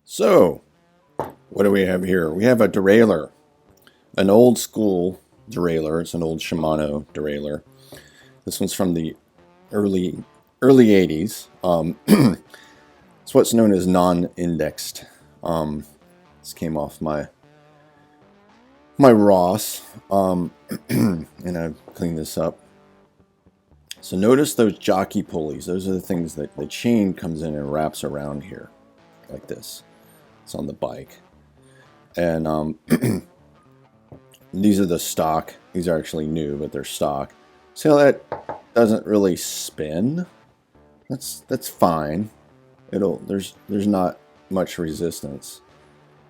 So, what do we have here? We have a derailleur, an old school derailleur. It's an old Shimano derailleur. This one's from the early 80s. It's what's known as non-indexed. This came off my Ross, and I've cleaned this up. So notice those jockey pulleys. Those are the things that the chain comes in and wraps around here, like this. It's on the bike. And these are the stock. These are actually new, but they're stock. See how that doesn't really spin? That's fine. There's not much resistance.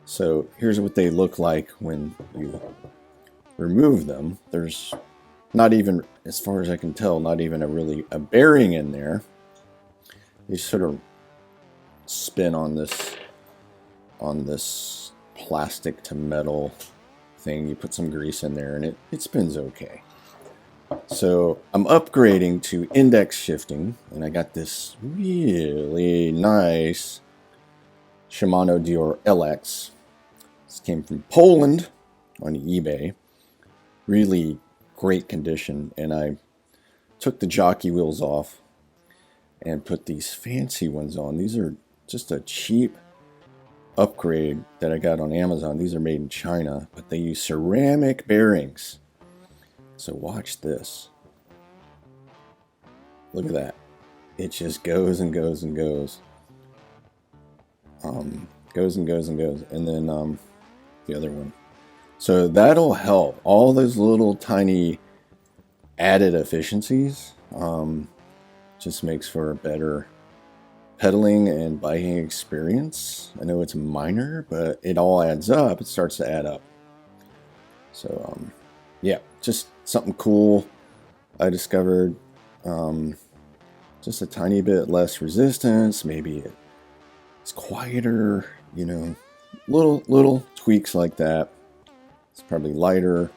So here's what they look like when you remove them. There's not even, as far as I can tell, not even a bearing in there. They sort of spin on this plastic to metal thing. You put some grease in there and it spins okay. So I'm upgrading to index shifting, and I got this really nice Shimano Deore LX. This came from Poland on eBay. Really great condition, and I took the jockey wheels off and put these fancy ones on. These are just a cheap upgrade that I got on Amazon. These are made in China, but they use ceramic bearings. So watch this. Look at that. It just goes and goes and goes. Goes and goes and goes. And then the other one. So that'll help. All those little tiny added efficiencies just makes for a better pedaling and biking experience. I know it's minor, but it all adds up. It starts to add up. So yeah, just something cool I discovered. Just a tiny bit less resistance. Maybe it's quieter, you know, little tweaks like that. It's probably lighter.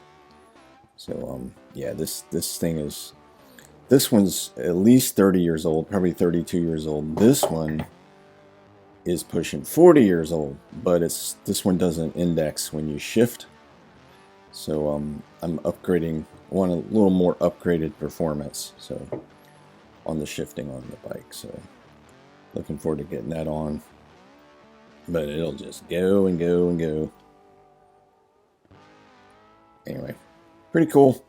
So yeah, this one's at least 30 years old, probably 32 years old. This one is pushing 40 years old, but this one doesn't index when you shift. So I'm upgrading, want a little more upgraded performance. So on the shifting on the bike. So looking forward to getting that on. But it'll just go and go and go. Anyway, pretty cool.